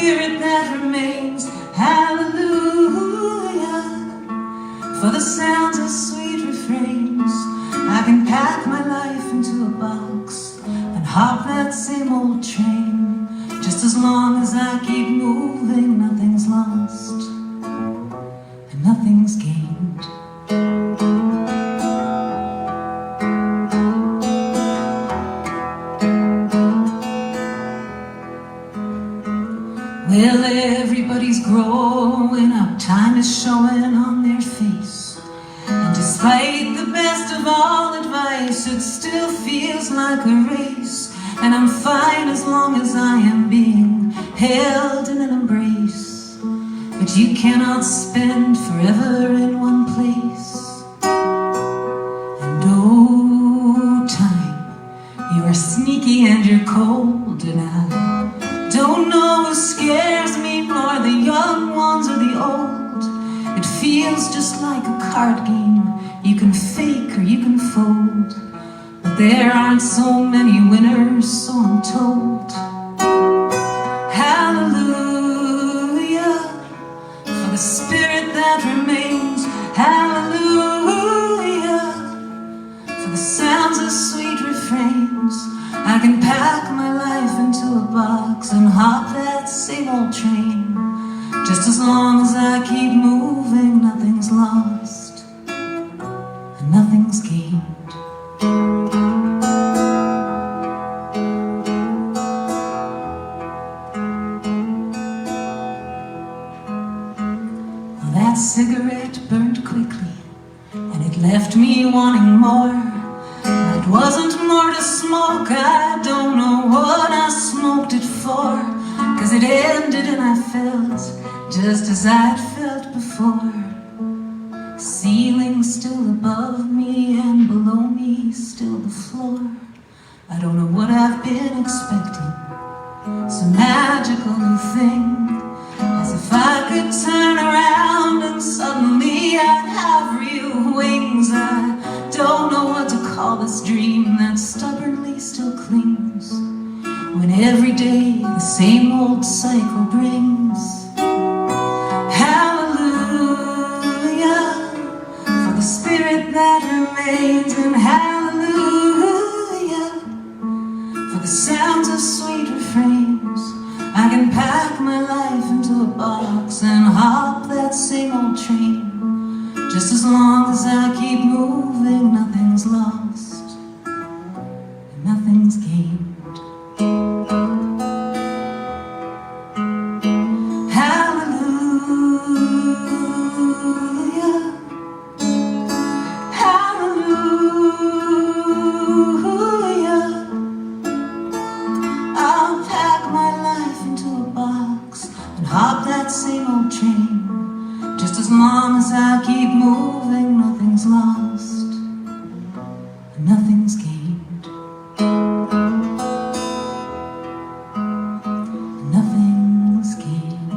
spirit that remains. Hallelujah. For the sounds of sweet refrains. I can pack my life into a box and hop that same old train. Just as long as I keep moving, nothing's lost and nothing's gained. Well, everybody's growing up, time is showing on their face. And despite the best of all advice, it still feels like a race. And I'm fine as long as I am being held in an embrace. But you cannot spend forever in one place. And oh, time, you are sneaky and you're cold, and I don't know who scares me more, the young ones or the old. It feels just like a card game. You can fake or you can fold, but there aren't so many winners, so I'm told. Hallelujah, for the spirit that remains. Hallelujah, for the sounds of sweet refrains. I can pack my life into a box and hop that same old train. Just as long as I keep moving, nothing's lost and nothing's gained. Well, that cigarette burned quickly and it left me wanting more. It wasn't more to smoke, I don't know what I smoked it for. 'Cause it ended and I felt just as I'd felt before. Ceiling still above me and below me still the floor. I don't know what I've been expecting, some magical new thing. As if I could turn around and suddenly I'd have real wings. I don't know what to call this dream that stubbornly still clings, when every day the same old cycle brings. Hallelujah, for the spirit that remains. And hallelujah, for the sounds of sweet refrains. I can pack my life into a box and hop that same old train. Just as long as I keep moving, nothing's lost and nothing's gained. Hallelujah, hallelujah. I'll pack my life into a box and hop that same old train. Just as long as I keep moving, nothing's lost and nothing's gained. Nothing's gained.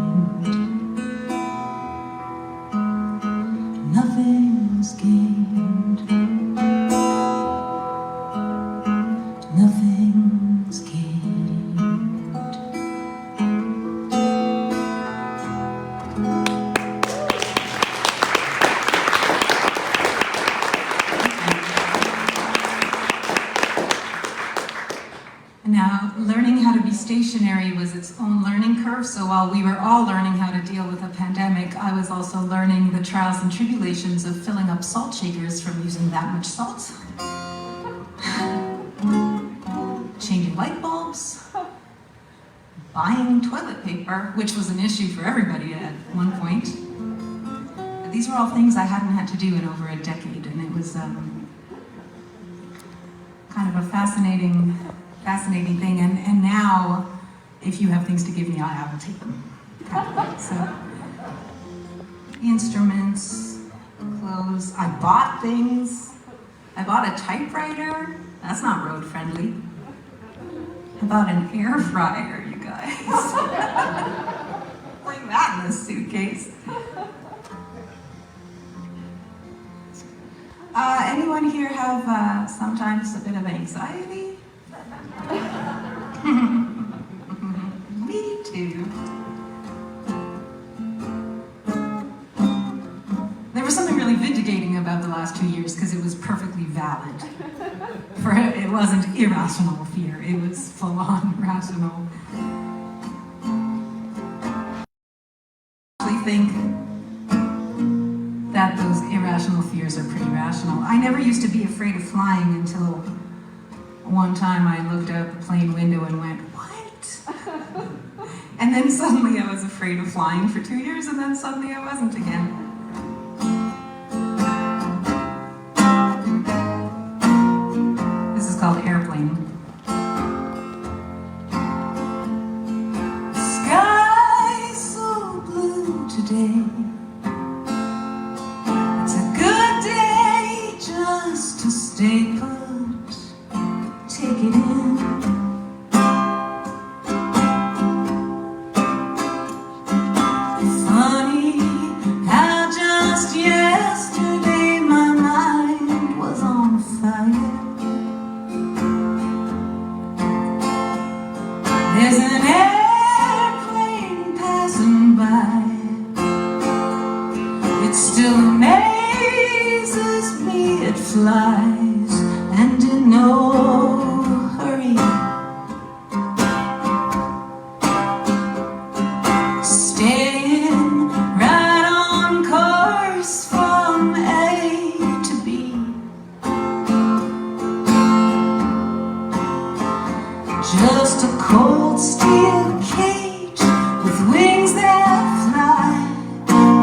Nothing's gained. Nothing's gained. Now, learning how to be stationary was its own learning curve, so while we were all learning how to deal with a pandemic, I was also learning the trials and tribulations of filling up salt shakers from using that much salt. Changing light bulbs, buying toilet paper, which was an issue for everybody at one point. These were all things I hadn't had to do in over a decade, and it was kind of a fascinating thing, and now, if you have things to give me, I will take them. So, instruments, clothes, I bought things. I bought a typewriter. That's not road friendly. I bought an air fryer, you guys. Bring that in a suitcase. Anyone here have sometimes a bit of anxiety? Me too. about the last 2 years because it was perfectly valid. It wasn't irrational fear, it was full-on rational. I think that those irrational fears are pretty rational. I never used to be afraid of flying until one time I looked out the plane window and went, what? And then suddenly I was afraid of flying for 2 years, and then suddenly I wasn't again. This is called Airplane. The sky's so blue today. It's a good day just to stay put. Take it in. Funny how just yesterday my mind was on fire. There's an airplane passing by. It still amazes me it flies, and in no hurry. Staying right on course from A to B. Just a cold steel cage with wings that fly.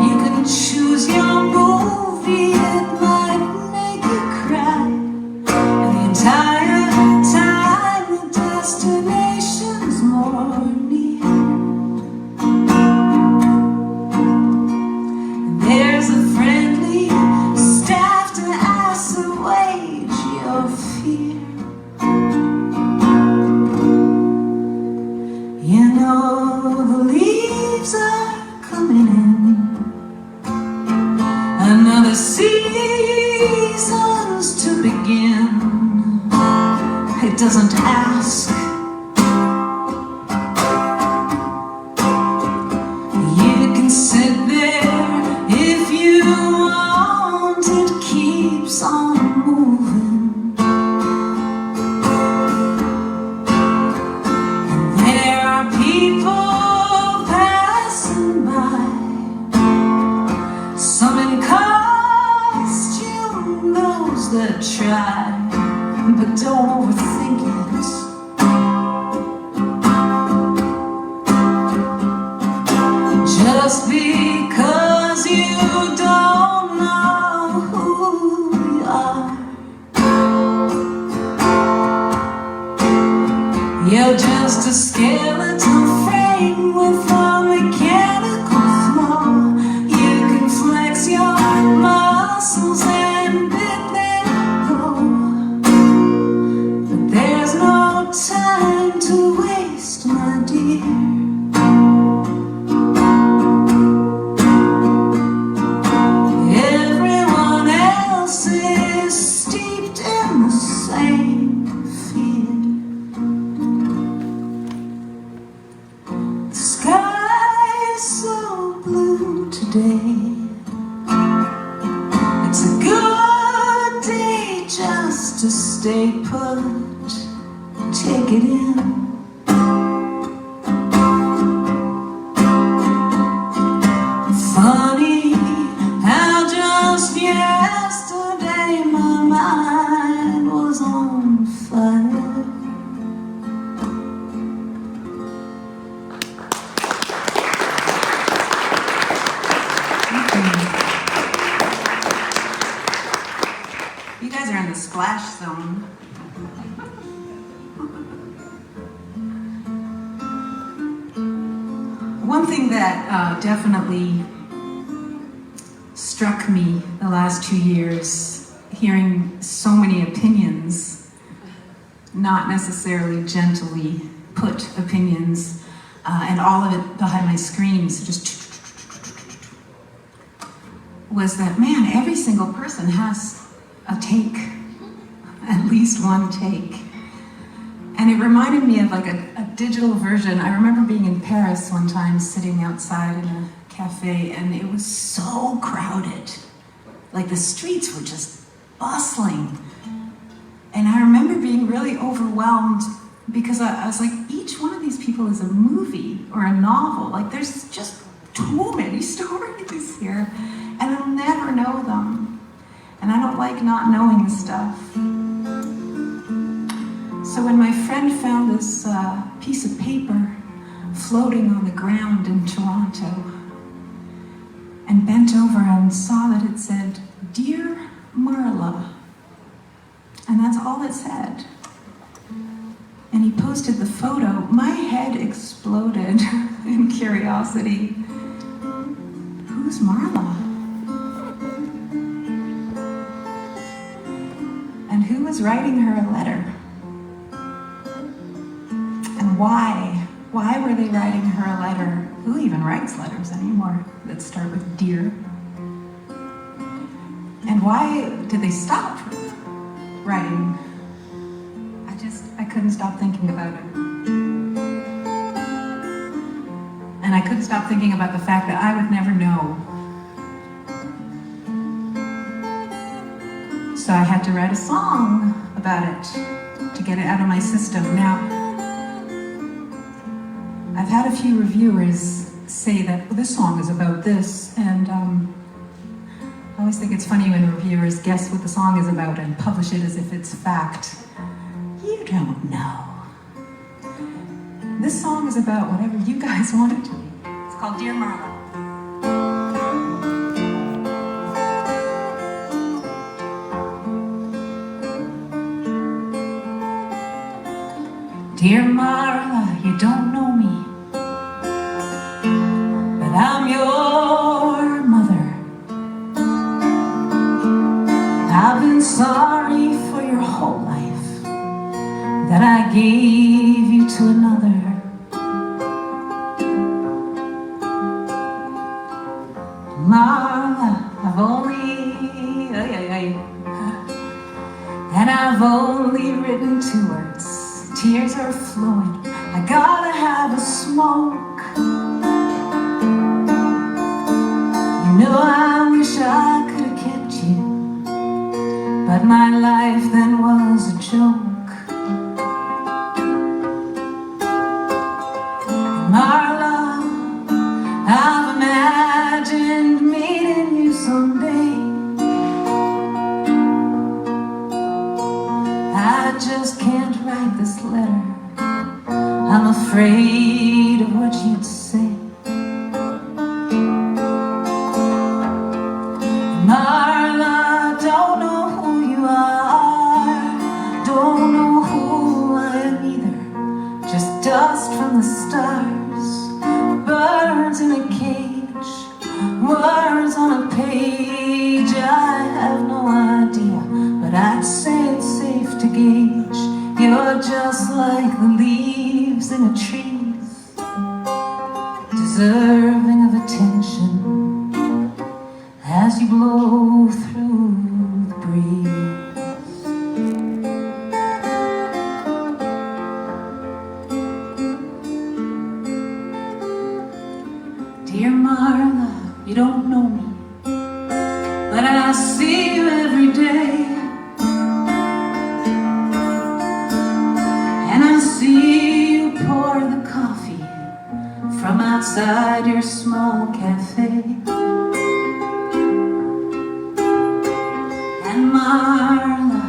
You can choose your movie, it might make you cry. And the entire time the destination's more near. And there's a friendly staff to assuage your fear. You know the leaves are coming in. Another season's to begin. It doesn't ask. You can sit there if you want. It keeps on moving. And there are people passing by. Some in costume, those that try, but don't overthink it. Just because you don't know who you are, you're just a skeleton frame with a mechanical flaw. You can flex your muscles and bid them go, but there's no time to waste, my dear. Everyone else is steeped in the same fear. The sky is so blue today. It's a good day just to stay put. Take it in. Funny how just yesterday my mind was on fire. You guys are in the splash zone. One thing that definitely struck me the last 2 years, hearing so many opinions, not necessarily gently put opinions, and all of it behind my screens, just was that, man, every single person has a take, at least one take. And it reminded me of like a digital version. I remember being in Paris one time, sitting outside in a cafe, and it was so crowded. Like the streets were just bustling. And I remember being really overwhelmed because I was like, each one of these people is a movie or a novel. Like there's just too many stories here, and I'll never know them. And I don't like not knowing stuff. So when my friend found this piece of paper floating on the ground in Toronto and bent over and saw that it said, "Dear Marla," and that's all it said. And he posted the photo. My head exploded in curiosity. Who's Marla? And who was writing her a letter? And why? Why were they writing her a letter? Who even writes letters anymore that start with dear? And why did they stop writing? I couldn't stop thinking about it. And I couldn't stop thinking about the fact that I would never know. So I had to write a song about it to get it out of my system. Now, I've had a few reviewers say that, well, this song is about this, and I always think it's funny when reviewers guess what the song is about and publish it as if it's fact. You don't know. This song is about whatever you guys want it to be. It's called Dear Marla. Dear Marla, you don't know me, but I'm your mother. I've been sorry for your whole life, that I gave you to another. Marla, I've only written 2 words. Tears are flowing, I gotta have a smoke. You know I wish I could have kept you, but my life then was a joke. Marla, I've imagined meeting you someday. I just can't write this letter. I'm afraid of what you'd say. Marla, don't know who you are, don't know who I am either. Just dust from the stars, birds in a cage, words on a page. I have no idea, but I'd say it's safe to gauge. You're just like the leaves in a tree, deserving of attention as you blow through the breeze. Dear Marla, you don't know me, but I see you every day. And I see you pour the coffee from outside your small cafe. And Marla,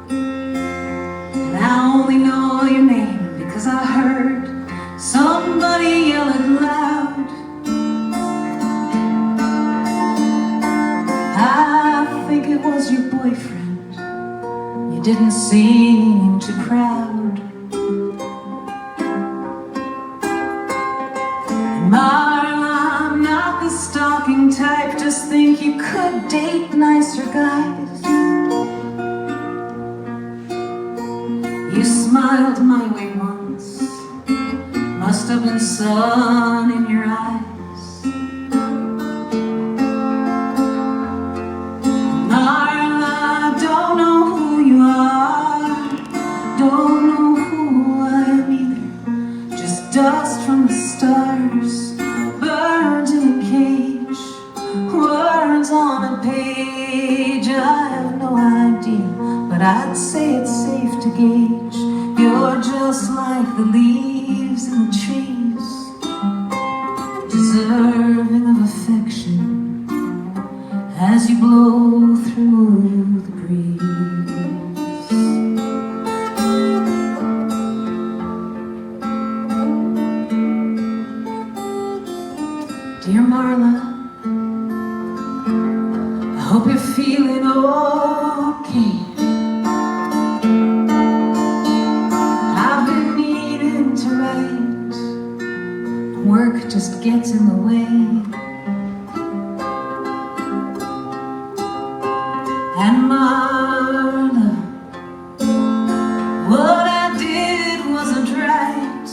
and I only know your name because I heard somebody yell it loud. I think it was your boyfriend. You didn't seem too proud. Marla, I'm not the stalking type. Just think you could date nicer guys. You smiled my way once, must have been sun in your eyes. Marla, don't know who you are, don't know who I am either. Just dust from the stars, birds in a cage, words on a page. I'd say it's safe to gauge you're just like the leaves in the trees, deserving of affection as you blow through the breeze. Dear Marla, I hope you're feeling okay. I've been needing to write, work just gets in the way. And Marla, what I did wasn't right.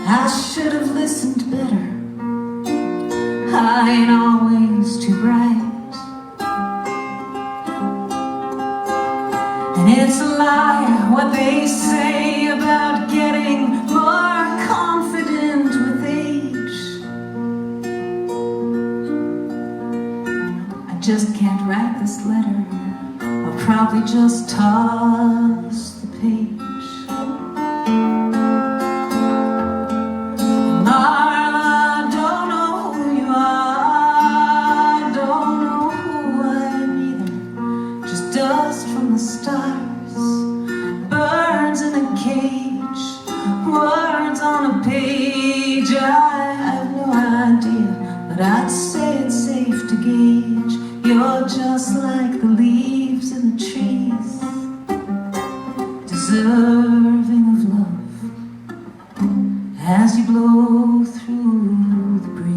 I should have listened better. I ain't always too bright. And it's a lie what they say about getting more confident with age. I just can't write this letter. I'll probably just toss the page. Dust from the stars, birds in a cage, words on a page. I have no idea, but I'd say it's safe to gauge you're just like the leaves in the trees, deserving of love as you blow through the breeze.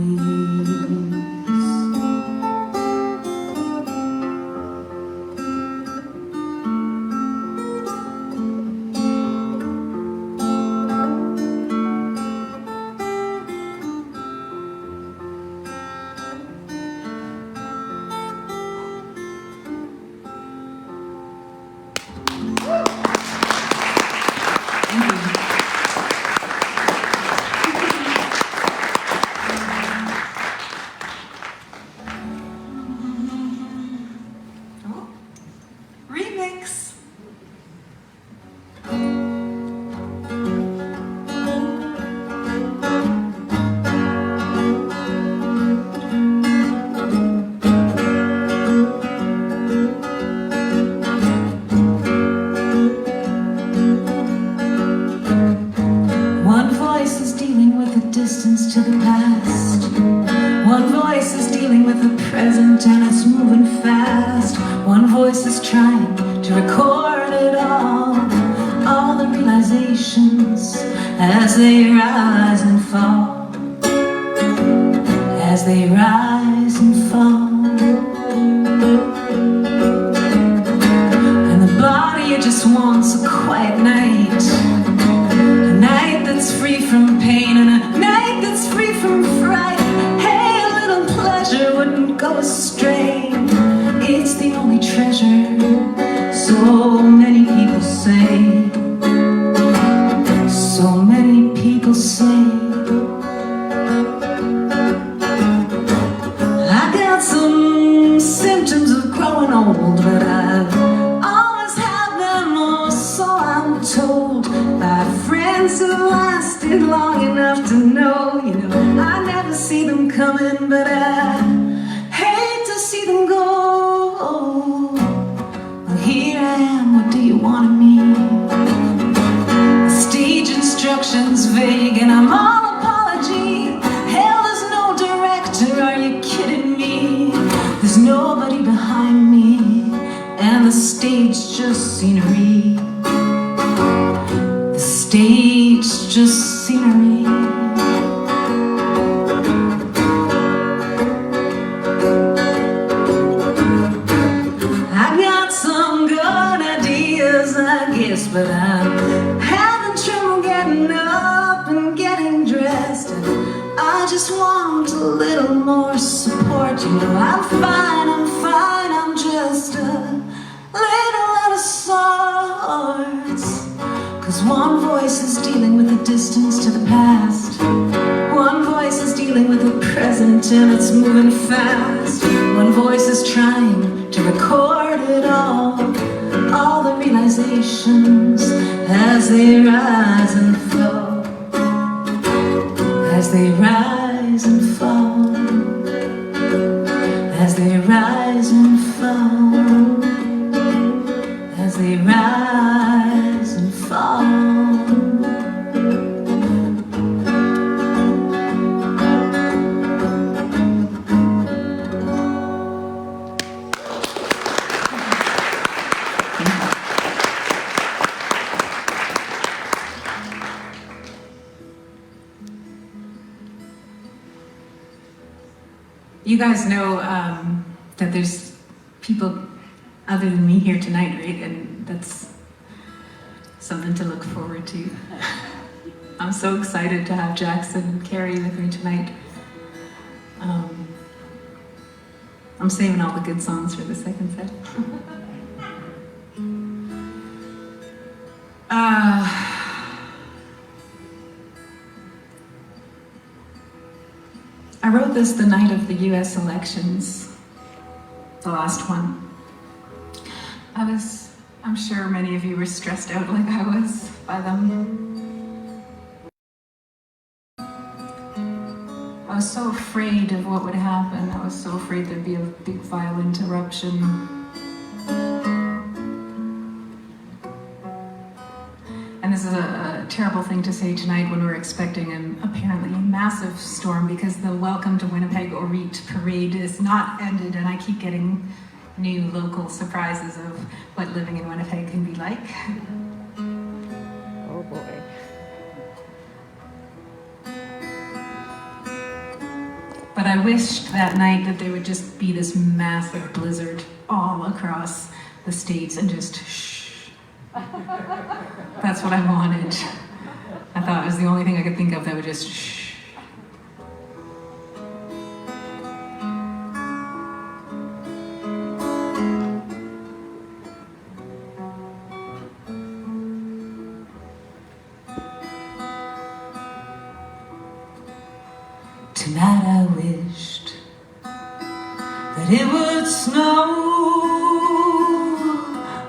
Remix. One voice is dealing with the distance to the past. One voice is dealing with the present and it's moving fast. One voice is trying to record it all the realizations as they rise and fall, as they rise and fall. And the body, it just wants a quiet night, a night that's free from pain and a night that's free from fright. Hey, a little pleasure wouldn't go astray. It's the only treasure, so many people say. So many people say. I got some symptoms of growing old, but I've always had them, or so I'm told by friends who lasted long enough to know. You know, I never see them coming, but I hate to see them go. Well, here I am, what do you want of me? The stage instructions vague and I'm all apology. Hell, there's no director, are you kidding me? There's nobody behind me, and the stage just scenery. The stage just scenery. But I'm having trouble getting up and getting dressed, and I just want a little more support. You know, I'm fine, I'm just a little out of sorts. 'Cause one voice is dealing with the distance to the past. One voice is dealing with the present and it's moving fast. One voice is trying to recorded all the realizations as they rise and fall, as they rise and fall, as they rise and fall, as they rise and fall. You guys know that there's people other than me here tonight, right? And that's something to look forward to. I'm so excited to have Jackson and Carrie with me tonight. I'm saving all the good songs for the second set. I wrote this the night of the US elections, the last one. I'm sure many of you were stressed out like I was by them. I was so afraid of what would happen. I was so afraid there'd be a big violent eruption. And this is a terrible thing to say tonight when we're expecting an apparently massive storm, because the Welcome to Winnipeg Orit parade is not ended, and I keep getting new local surprises of what living in Winnipeg can be like. Oh boy. But I wished that night that there would just be this massive blizzard all across the States and just shh. That's what I wanted. I thought it was the only thing I could think of that would just shh. Tonight I wished that it would snow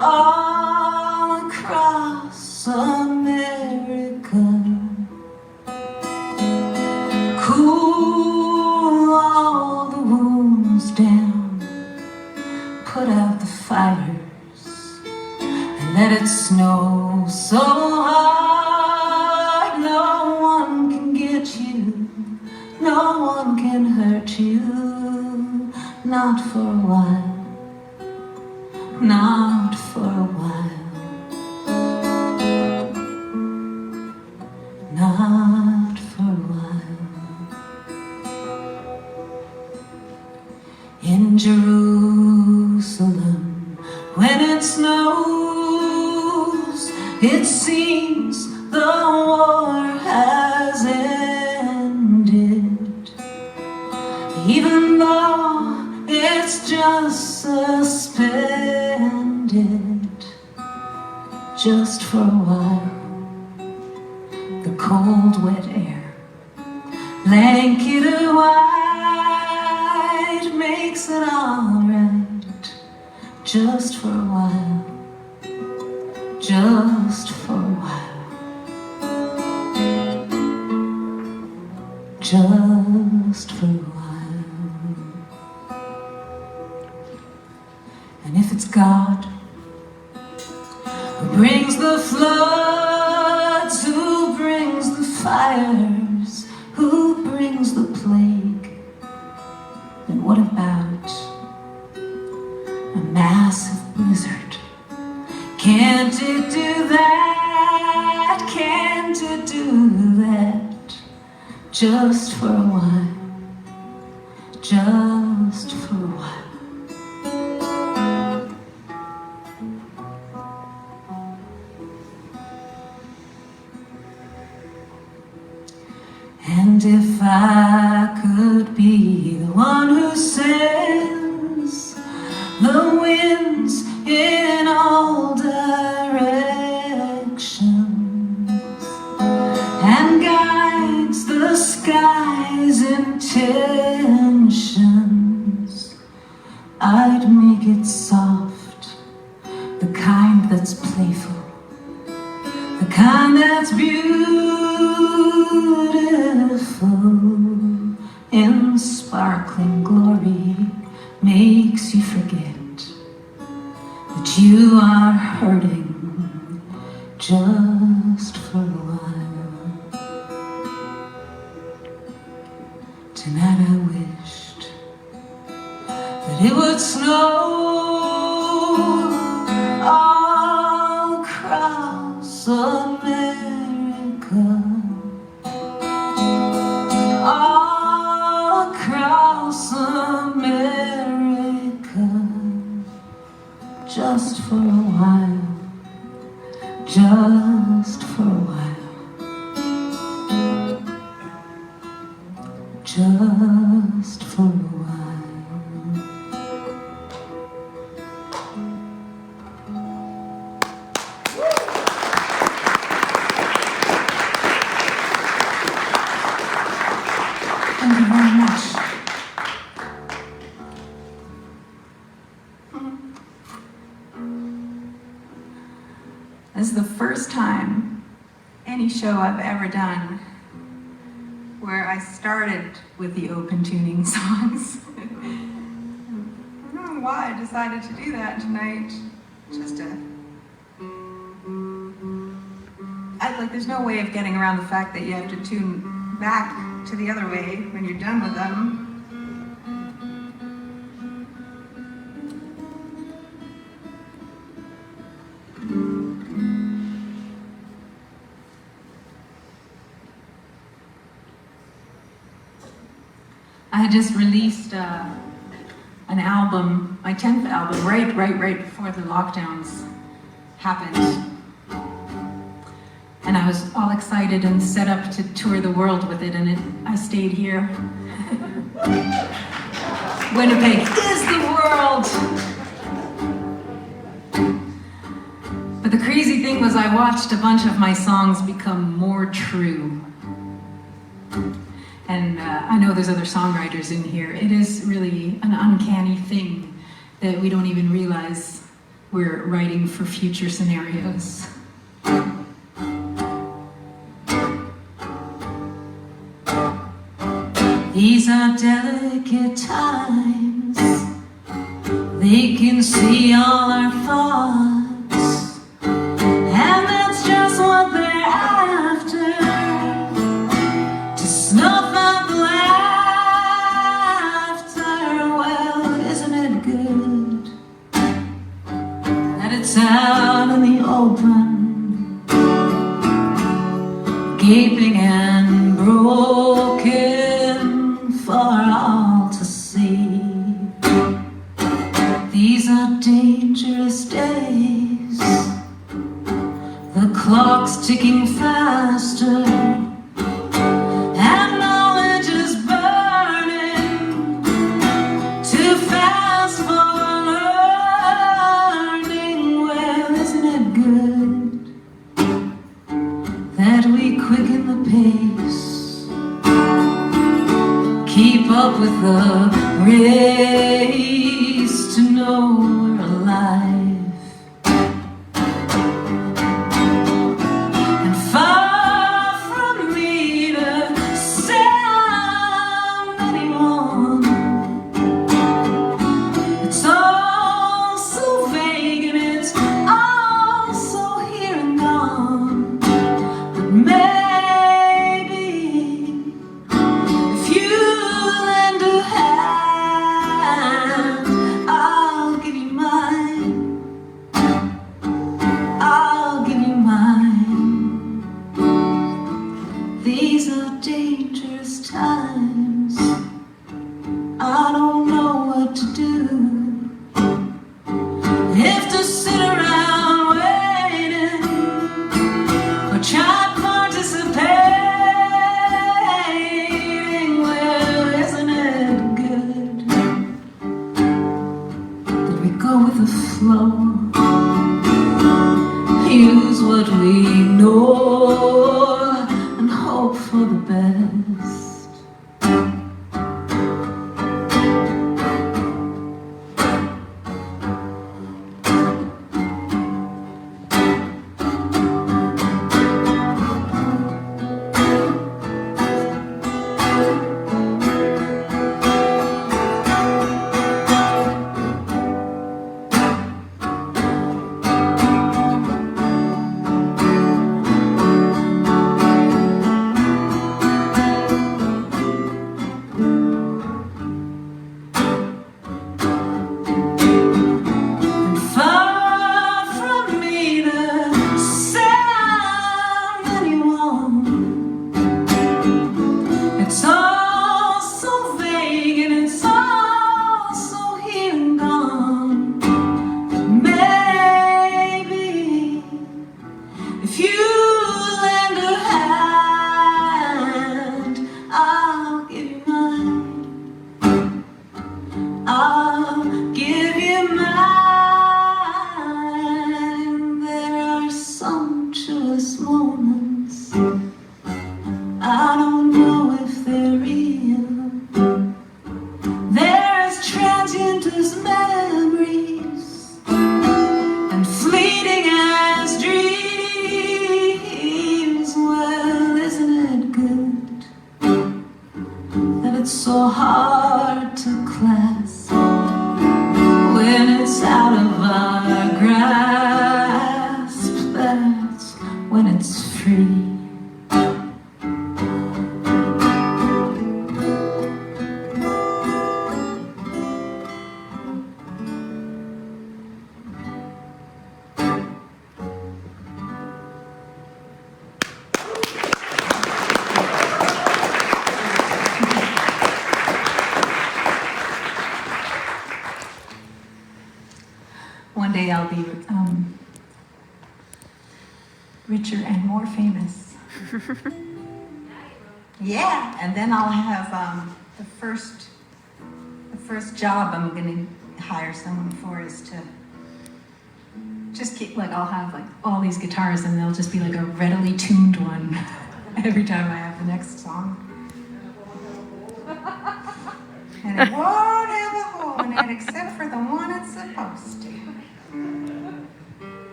all across America, cool all the wounds down, put out the fires, and let it snow so hard no one can get you. No one can hurt you, not for a while, not for a while, not for a while. In Jerusalem, when it snows, it seems the war has ended. Even though it's just suspended, just for a while, the cold wet air, blanketed white, makes it alright, just for a while, just for a while. Just for a while. And if it's God who brings the floods, who brings the fires, who brings the plague, then what about a massive blizzard? Can't it do that? Can't it do that? Just for a while, just for a while. And if I could be the one who sends the winds in all directions and guides the sky's intentions, I'd make it so sparkling glory makes you forget that you are hurting just for a while. Tonight I wished that it would snow all across America, all across America, just for a while, just for a while, just for a while. Thank you very much. This is the first time any show I've ever done where I started with the open tuning songs. I don't know why I decided to do that tonight. There's no way of getting around the fact that you have to tune back to the other way when you're done with them. I had just released an album, my 10th album, right before the lockdowns happened. And I was all excited and set up to tour the world with it, and I stayed here. Winnipeg is the world! But the crazy thing was I watched a bunch of my songs become more true. And I know there's other songwriters in here. It is really an uncanny thing that we don't even realize we're writing for future scenarios. These are delicate times. They can see all our thoughts, and that's just what they're after, to snuff out the laughter. Well, isn't it good that it's out in the open, gaping and broken for all to see? These are dangerous days, the clock's ticking faster, and knowledge is burning, too fast for learning. Well, isn't it good that we quicken the pace, keep up with the race to know we're alive, and far from me to sound anyone. It's all so vague and it's all so here and gone, but maybe if you lend a hand, I'll give you mine. I'll give you mine. These are dangerous times. I don't know what to do. If to sit around waiting or try participating. Well, isn't it good that we go with the flow, use what we know and hope for the best? so hard to clasp when it's out of our grasp. That's when it's free. One day I'll be richer and more famous. Yeah, and then I'll have the first job I'm going to hire someone for is to just keep, like, I'll have like all these guitars and they'll just be like a readily tuned one every time I have the next song. And it won't have a hole in it except for the one it's supposed to.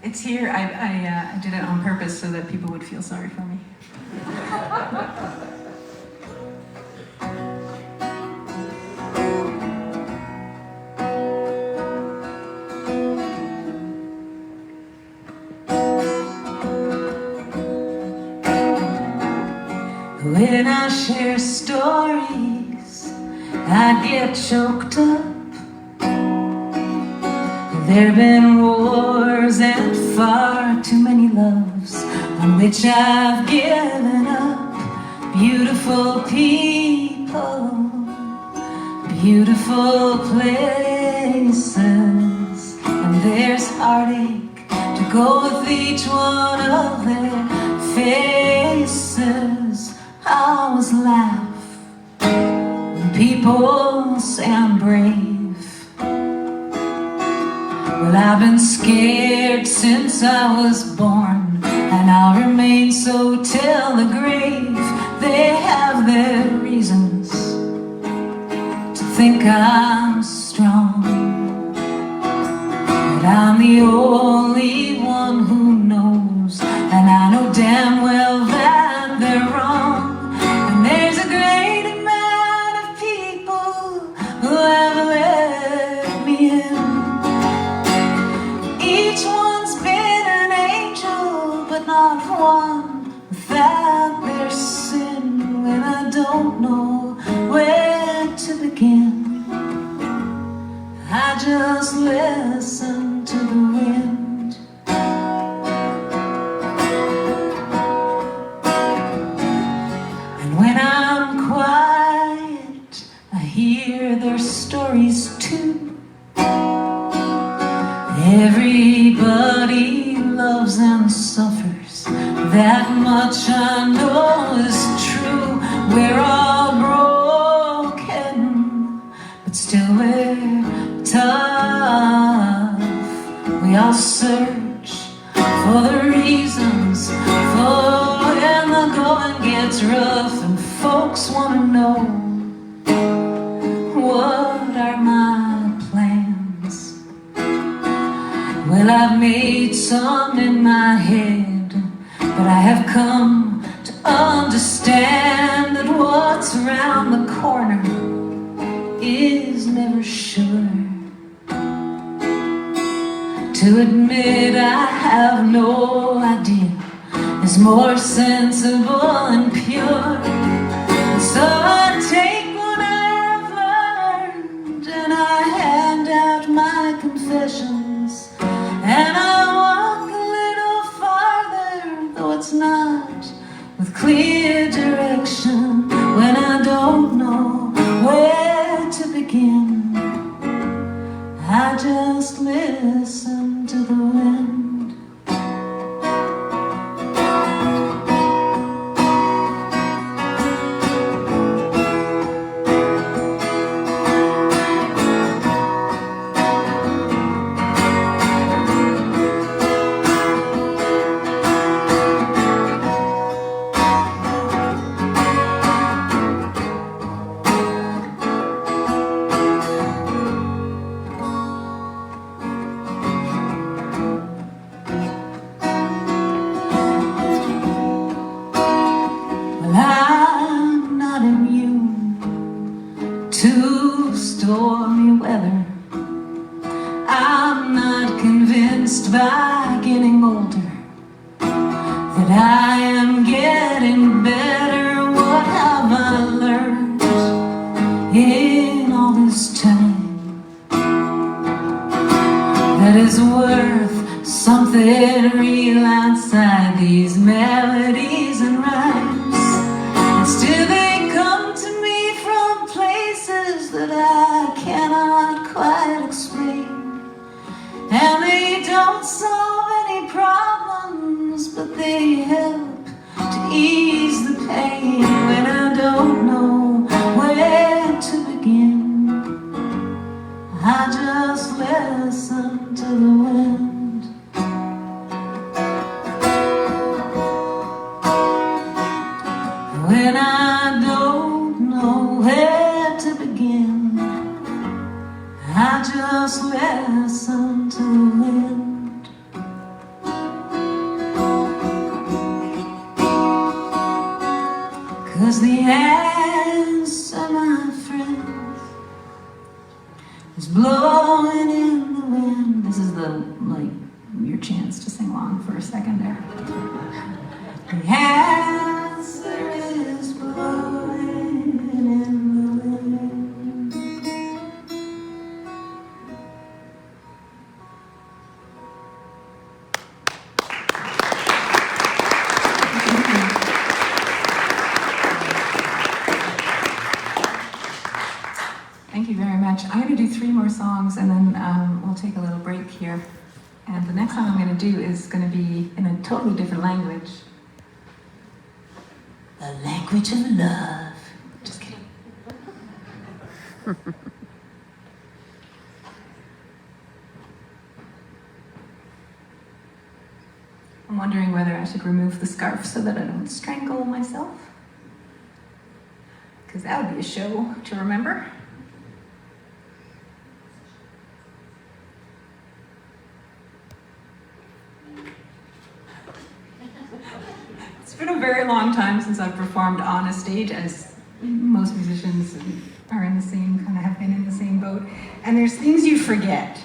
It's here. I did it on purpose so that people would feel sorry for me. When I share stories, I get choked up. There've been wars and far too many loves on which I've given up. Beautiful people, beautiful places, and there's heartache to go with each one of their faces. I always laugh when people say I'm brave. Well, I've been scared since I was born, and I'll remain so till the grave. They have their reasons to think I'm strong, but I'm the only one who knows, and I know damn well that they're wrong. And there's a great amount of people who have let me in. Each one's been an angel, but not one without their sin. When I don't know where to begin, I just listen to the wind. And when I'm quiet, I hear their stories too. Everybody loves and suffers, that much I know is true. We're all broken, but still we're tough. We all search for the reasons for when the going gets rough, and folks want to know, what are my plans? Well, I've made some in my head, but I have come to understand that what's around the corner is never sure. To admit I have no idea is more sensible and pure. So I take what I have learned and I hand out my confessions, and I walk a little farther, though it's not with clear direction. When I don't know where to begin, I just listen to the wind. stormy weather. I'm not convinced by getting older that I am getting better. What have I learned in all this time that is worth something real outside these melodies and rhymes? And still they come to me from places that I cannot quite explain, and they don't solve any problems, but they help to ease the pain. When I don't know where to begin, I just listen to the wind. When I don't know where to begin, I just listen to the wind. 'Cause the answer, my friends, is blowing in the wind. This is your chance to sing along for a second there. The answer is blowing in the wind. Thank you very much. I'm going to do 3 more songs, and then we'll take a little break here. And the next song I'm going to do is going to be in a totally different language. The language of love. Just kidding. I'm wondering whether I should remove the scarf so that I don't strangle myself, because that would be a show to remember. It's been a very long time since I've performed on a stage, as most musicians are in the same, kind of have been in the same boat. And there's things you forget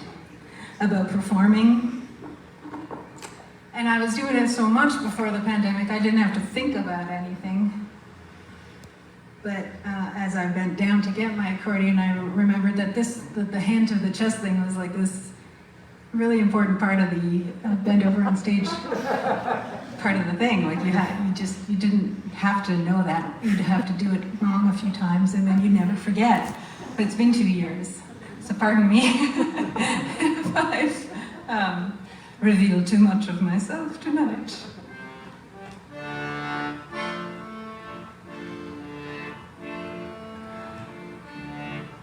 about performing. And I was doing it so much before the pandemic, I didn't have to think about anything. But as I bent down to get my accordion, I remembered that the hand to the chest thing was like this really important part of the bend over on stage part of the thing. Like you didn't have to know that. You'd have to do it wrong a few times, and then you never forget. But it's been 2 years, so pardon me if I've revealed too much of myself tonight.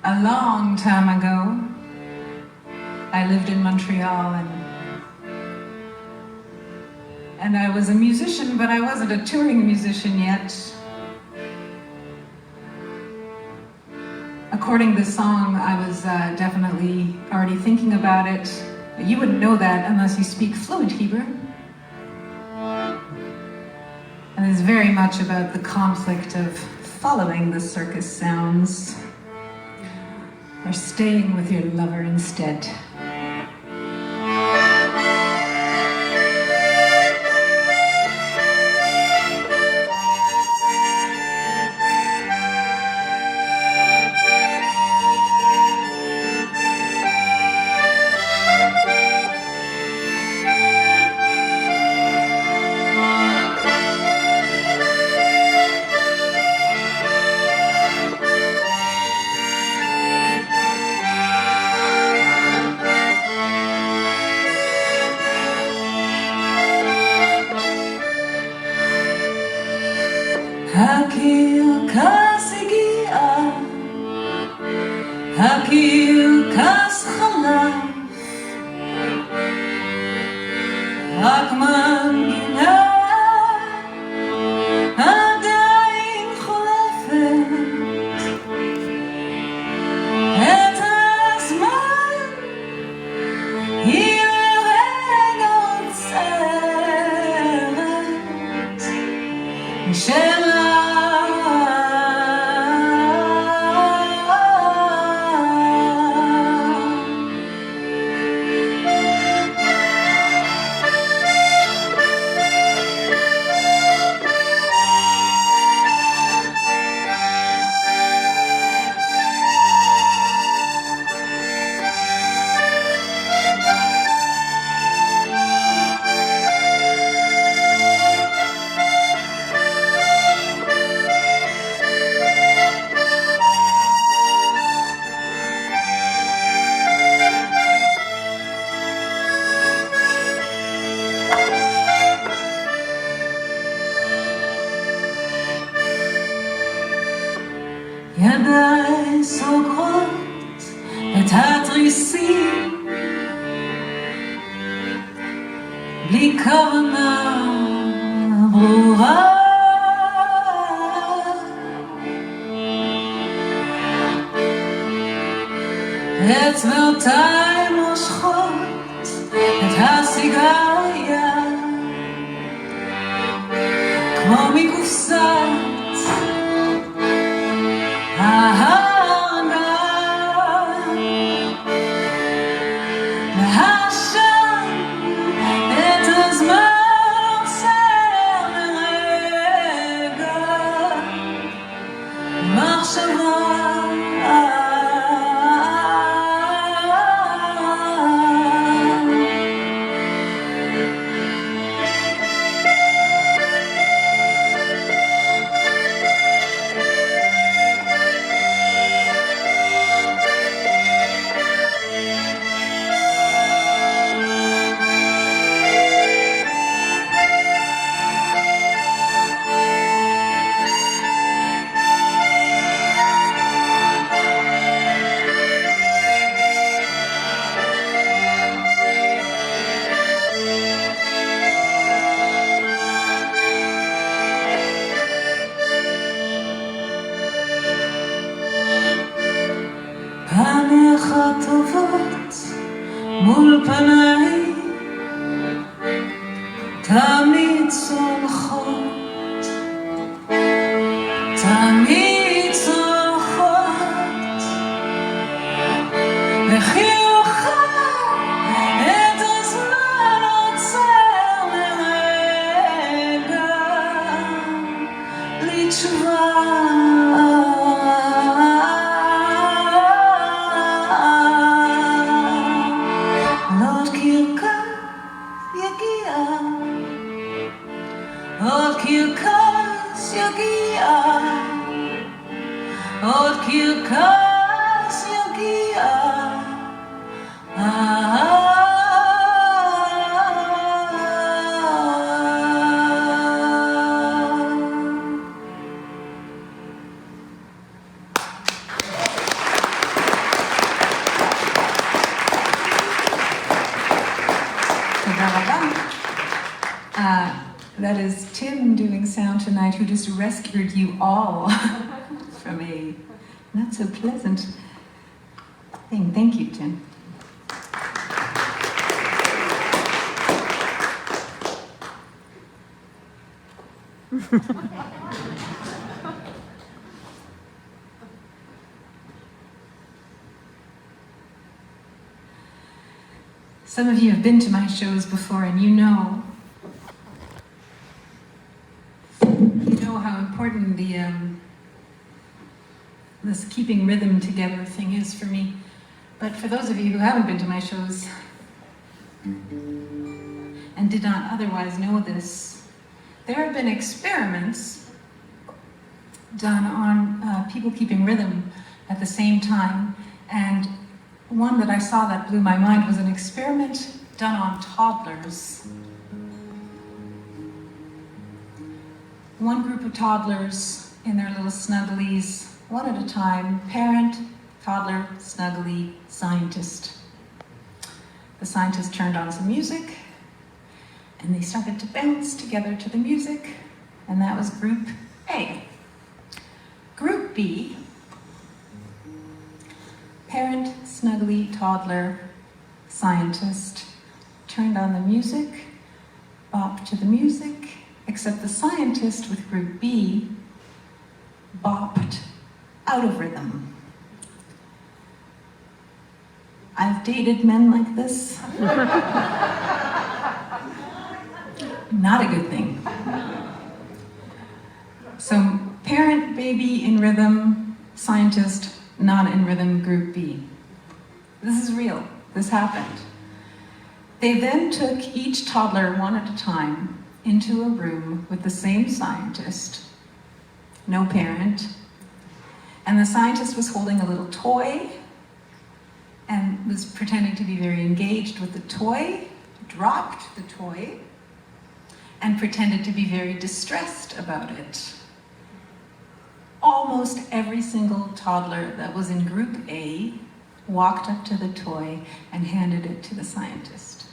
A long time ago, I lived in Montreal, and I was a musician, but I wasn't a touring musician yet. According to this song, I was definitely already thinking about it. But you wouldn't know that unless you speak fluent Hebrew. And it's very much about the conflict of following the circus sounds or staying with your lover instead. Hakil kasigia, hakil kas khalaf, hakman gina, adain khulafet, et azman yirehen otzeret, התריסים בלי כוונה ברורה, אצבעותיי מושכות את הסיגריה כמו מקופסת ההרגה, והשם את הזמן עוצר לרגע מחשבה. פניך טובות מול פניי תמיד צולחות, תמיד צולחות, וחיוכך את הזמן עוצר לרגע לתשובה. עוד קרקס יגיע, עוד קרקס יגיע. תודה רבה. That is Tim doing sound tonight, who just rescued you all from a not so pleasant thing. Thank you, Tim. Some of you have been to my shows before, and you know how important this keeping rhythm together thing is for me. But for those of you who haven't been to my shows and did not otherwise know this, there have been experiments done on people keeping rhythm at the same time, and one that I saw that blew my mind was an experiment done on toddlers. One group of toddlers in their little snugglies, one at a time, parent, toddler, snuggly, scientist. The scientist turned on some music, and they started to bounce together to the music, and that was group A. Group B, parent, snuggly, toddler, scientist, turned on the music, bopped to the music, except the scientist with group B bopped out of rhythm. I've dated men like this. Not a good thing. So parent, baby in rhythm, scientist not in rhythm, group B. This is real. This happened. They then took each toddler one at a time into a room with the same scientist, no parent, and the scientist was holding a little toy and was pretending to be very engaged with the toy, dropped the toy, and pretended to be very distressed about it. Almost every single toddler that was in group A walked up to the toy and handed it to the scientist.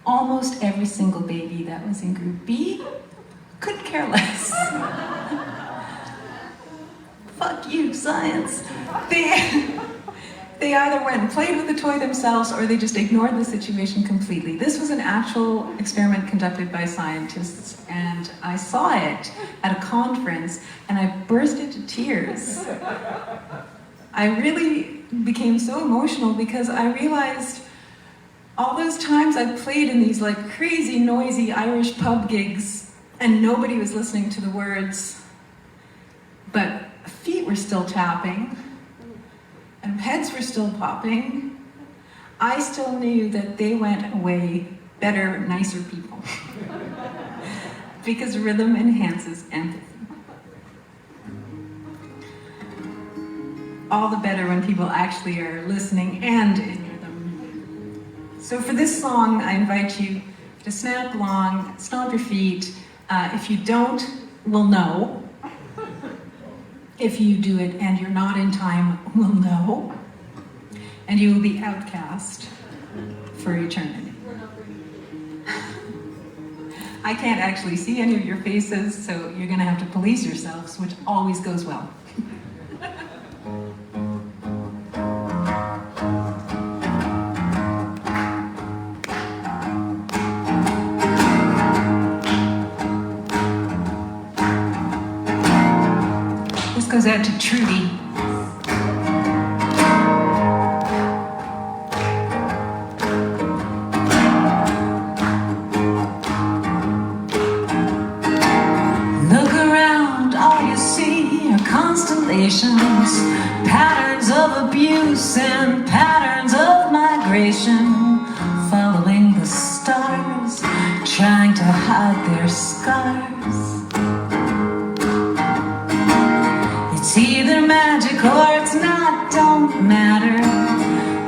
Almost every single baby that was in group B couldn't care less. Fuck you, science. They either went and played with the toy themselves or they just ignored the situation completely. This was an actual experiment conducted by scientists, and I saw it at a conference and I burst into tears. I really became so emotional because I realized all those times I played in these like crazy noisy Irish pub gigs and nobody was listening to the words, but feet were still tapping and heads were still popping. I still knew that they went away better, nicer people. Because rhythm enhances empathy. All the better when people actually are listening and in rhythm. So for this song, I invite you to snap along, stomp your feet. If you don't, we'll know. If you do it and you're not in time, we'll know. And you will be outcast for eternity. I can't actually see any of your faces, so you're gonna have to police yourselves, which always goes well. This goes out to Trudy. Look around, all you see are constellations, patterns of abuse and patterns of migration, following the stars, trying to hide their scars. It's either magic or it's not, don't matter.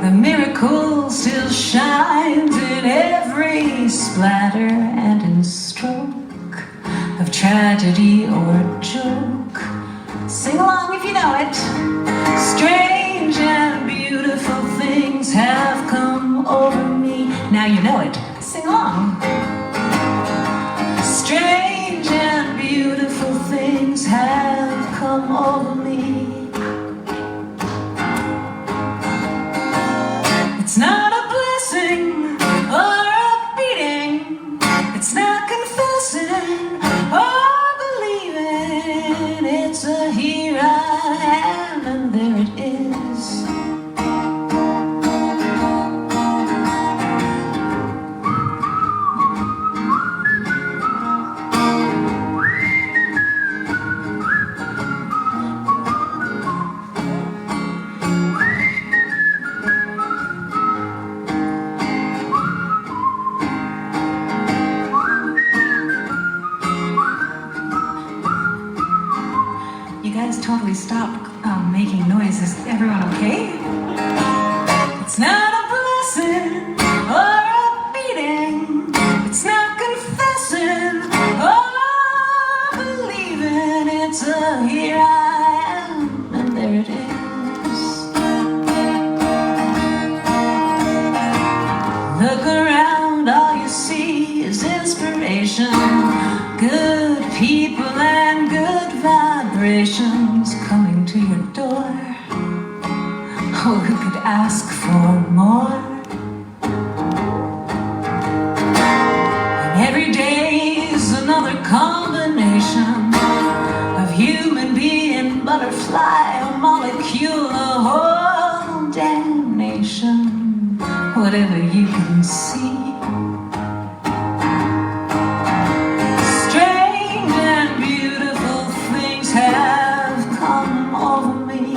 The miracle still shines in every splatter and in stroke of tragedy or joke. Sing along if you know it. Strange and beautiful things have come over me. Now you know it. Sing along. Strange and beautiful things have come over me. It's not a blessing or a beating. It's not confessing or believing. It's a here I am and there it is. Totally stop making noise. Is everyone okay? It's not a blessing or a beating. It's not confessing or believing. It's a here I am and there it is. Look around, all you see is inspiration, good people and good vibrations coming to your door. Oh, who could ask for more? And every day is another combination of human being, butterfly, a molecule, a whole damnation. Whatever you can see. Have come over me.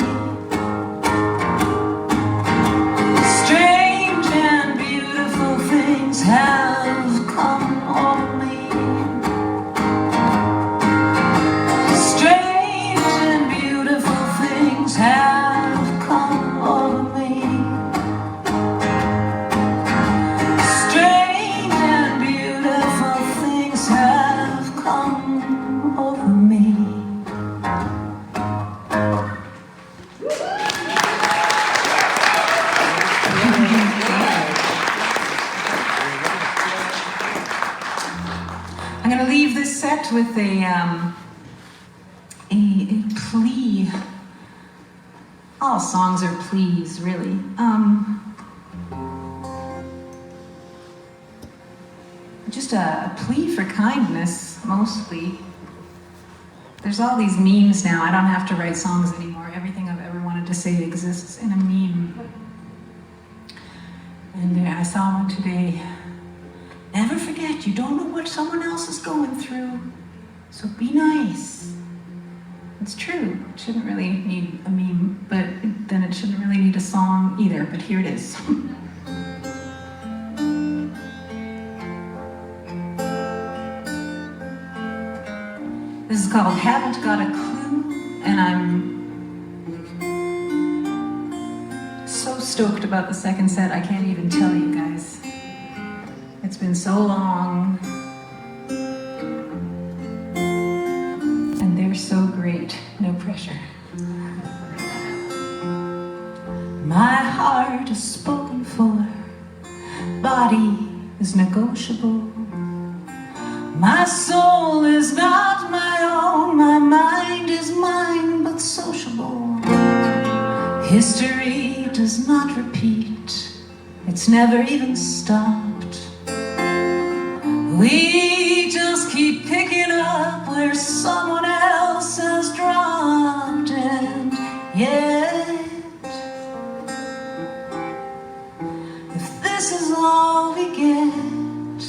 Strange and beautiful things have come over me. Strange and beautiful things have come over me. Strange I'm going to leave this set with a plea. All songs are pleas, really. Just a plea for kindness, mostly. There's all these memes now. I don't have to write songs anymore. Everything I've ever wanted to say exists in a meme. And I saw one today. Never forget, you don't know what someone else is going through. So be nice. It's true. It shouldn't really need a meme, but then it shouldn't really need a song either. But here it is. This is called Haven't Got a Clue, and I'm so stoked about the second set, I can't even tell you guys. It's been so long, and they're so great, no pressure. My heart is spoken for, body is negotiable. My soul is not my own, my mind is mine but sociable. History does not repeat, it's never even stopped. We just keep picking up where someone else has dropped, and yet, if this is all we get,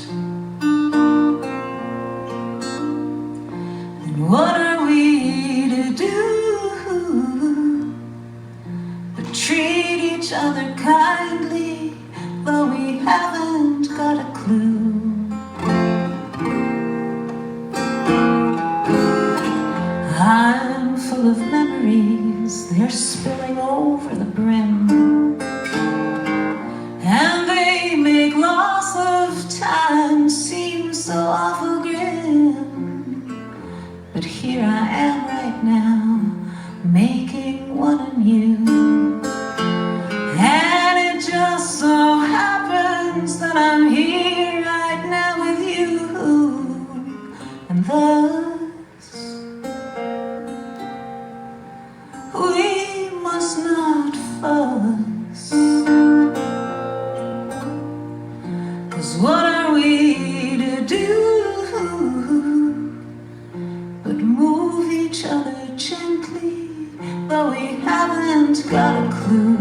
what are we to do but treat each other kindly, though we haven't got a clue? I'm full of memories, they're spilling over the brim, and they make loss of time seem so awful grim. But here I am right now, making one anew. And it just so happens that I'm here right now with you. And thus, we must not fuss. 'Cause what are we to do but move each other gently, though we haven't got a clue?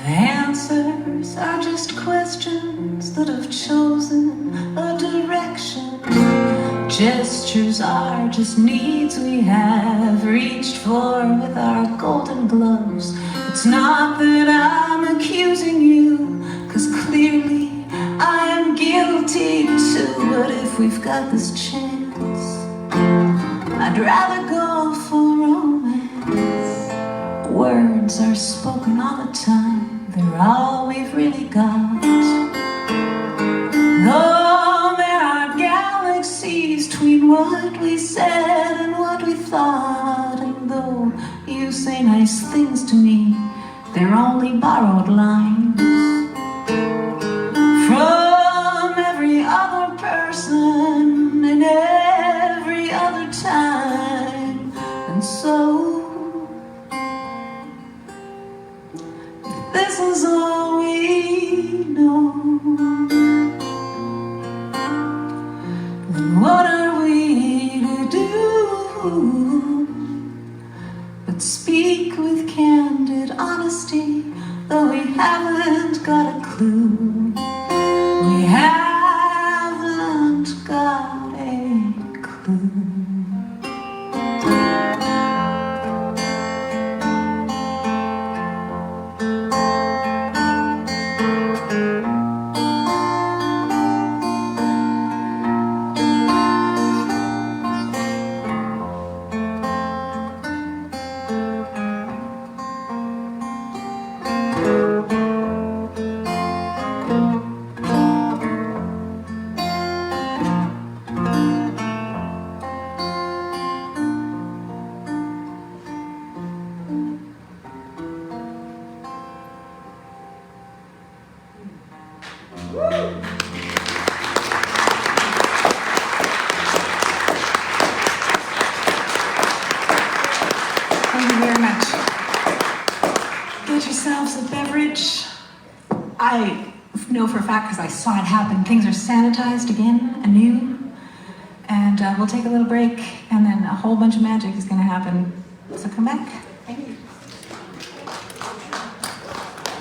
Answers are just questions that have chosen a direction. Gestures are just needs we have reached for with our golden gloves. It's not that I'm accusing you, 'cause clearly I am guilty too. But if we've got this chance, I'd rather go for romance. Words are spoken all the time, they're all we've really got. Though there are galaxies between what we said and what we thought, and though you say nice things to me, they're only borrowed lines from every other person and every other time. And so, this is all we know, then what are we to do but speak with candid honesty, though we haven't got a clue? We haven't got a clue. yourselves a beverage. I know for a fact, because I saw it happen, things are sanitized again, anew. And we'll take a little break, and then a whole bunch of magic is going to happen. So come back. Thank you.